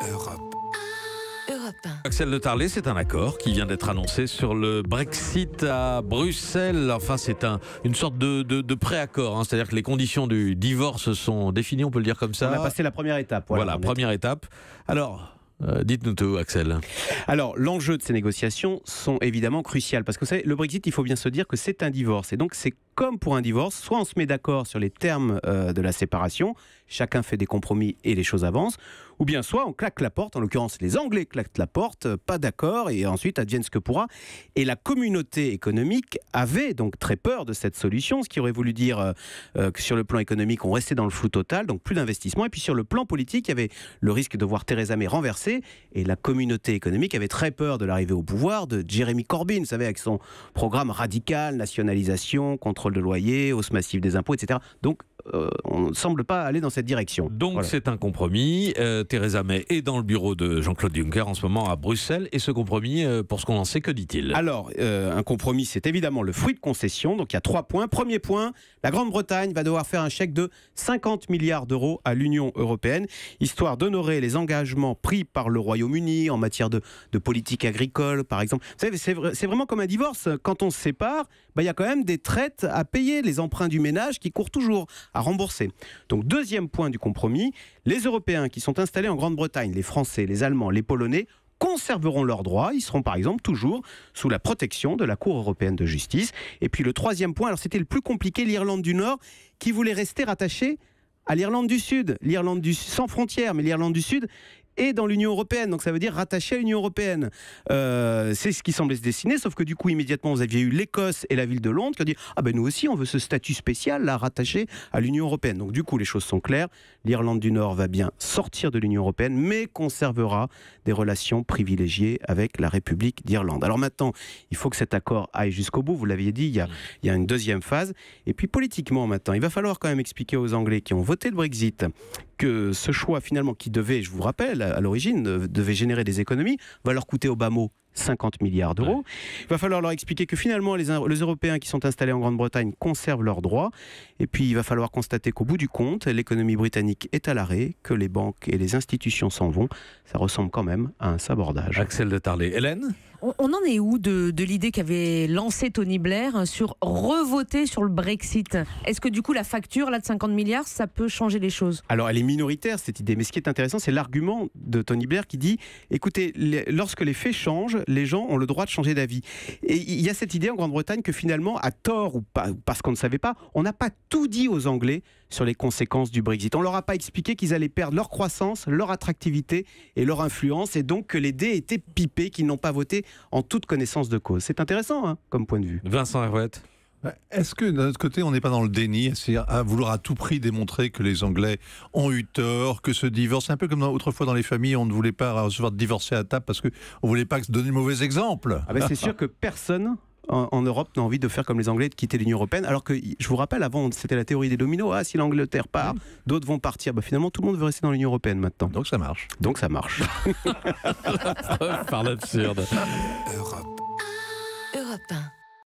Europe. Europe 1. Axel de Tarlé, c'est un accord qui vient d'être annoncé sur le Brexit à Bruxelles. Enfin, c'est une sorte de pré-accord, hein. C'est-à-dire que les conditions du divorce sont définies, on peut le dire comme ça. On a passé la première étape. Voilà, première étape. Alors, dites-nous tout, Axel. Alors, l'enjeu de ces négociations sont évidemment cruciales parce que vous savez, le Brexit, il faut bien se dire que c'est un divorce. Et donc, c'est comme pour un divorce, soit on se met d'accord sur les termes de la séparation, chacun fait des compromis et les choses avancent, ou bien soit on claque la porte, en l'occurrence les Anglais claquent la porte, pas d'accord, et ensuite advienne ce que pourra. Et la communauté économique avait donc très peur de cette solution, ce qui aurait voulu dire que sur le plan économique, on restait dans le flou total, donc plus d'investissement. Et puis sur le plan politique, il y avait le risque de voir Theresa May renversée, et la communauté économique avait très peur de l'arrivée au pouvoir de Jeremy Corbyn, vous savez, avec son programme radical, nationalisation, contrôle de loyer, hausse massive des impôts, etc. Donc, on ne semble pas aller dans cette direction. Donc, voilà. C'est un compromis. Theresa May est dans le bureau de Jean-Claude Juncker en ce moment à Bruxelles. Et ce compromis, pour ce qu'on en sait, que dit-il ? Alors, un compromis, c'est évidemment le fruit de concession. Donc, il y a 3 points. Premier point, la Grande-Bretagne va devoir faire un chèque de 50 milliards d'euros à l'Union européenne, histoire d'honorer les engagements pris par le Royaume-Uni en matière de politique agricole, par exemple. Vous savez, c'est vraiment comme un divorce. Quand on se sépare, il y a quand même des traites à payer, les emprunts du ménage qui courent toujours à rembourser. Donc, deuxième point du compromis, les Européens qui sont installés en Grande-Bretagne, les Français, les Allemands, les Polonais, conserveront leurs droits. Ils seront par exemple toujours sous la protection de la Cour européenne de justice. Et puis le troisième point, alors c'était le plus compliqué, l'Irlande du Nord qui voulait rester rattachée à l'Irlande du Sud. L'Irlande du sans frontières, mais l'Irlande du Sud est dans l'Union européenne, donc ça veut dire rattaché à l'Union européenne. C'est ce qui semblait se dessiner, sauf que du coup, immédiatement, vous aviez eu l'Écosse et la ville de Londres qui ont dit « Ah ben nous aussi, on veut ce statut spécial, là, rattaché à l'Union européenne ». Donc du coup, les choses sont claires. L'Irlande du Nord va bien sortir de l'Union européenne, mais conservera des relations privilégiées avec la République d'Irlande. Alors maintenant, il faut que cet accord aille jusqu'au bout. Vous l'aviez dit, il y a une deuxième phase. Et puis politiquement, maintenant, il va falloir quand même expliquer aux Anglais qui ont voté le Brexit que ce choix finalement qui devait, je vous rappelle, à l'origine, devait générer des économies, va leur coûter au bas mot 50 milliards d'euros. Ouais. Il va falloir leur expliquer que finalement les Européens qui sont installés en Grande-Bretagne conservent leurs droits. Et puis il va falloir constater qu'au bout du compte, l'économie britannique est à l'arrêt, que les banques et les institutions s'en vont. Ça ressemble quand même à un sabordage. Axel de Tarlé. Hélène ? On en est où de l'idée qu'avait lancée Tony Blair sur revoter sur le Brexit ? Est-ce que du coup la facture là, de 50 milliards, ça peut changer les choses ? Alors elle est minoritaire cette idée, mais ce qui est intéressant, c'est l'argument de Tony Blair qui dit « Écoutez, lorsque les faits changent, les gens ont le droit de changer d'avis ». Et il y a cette idée en Grande-Bretagne que finalement, à tort ou pas, parce qu'on ne savait pas, on n'a pas tout dit aux Anglais sur les conséquences du Brexit. On ne leur a pas expliqué qu'ils allaient perdre leur croissance, leur attractivité et leur influence, et donc que les dés étaient pipés, qu'ils n'ont pas voté en toute connaissance de cause. C'est intéressant hein, comme point de vue. Vincent Herouette. Est-ce que d'un autre côté, on n'est pas dans le déni, c'est à vouloir à tout prix démontrer que les Anglais ont eu tort, que ce divorce, c'est un peu comme autrefois dans les familles, on ne voulait pas recevoir de divorcer à table parce qu'on ne voulait pas donner le mauvais exemple. C'est sûr que personne en Europe n'a envie de faire comme les Anglais, de quitter l'Union européenne, alors que, je vous rappelle, avant, c'était la théorie des dominos, si l'Angleterre part, d'autres vont partir. Finalement, tout le monde veut rester dans l'Union européenne maintenant. Donc ça marche. Par l'absurde. Europe 1.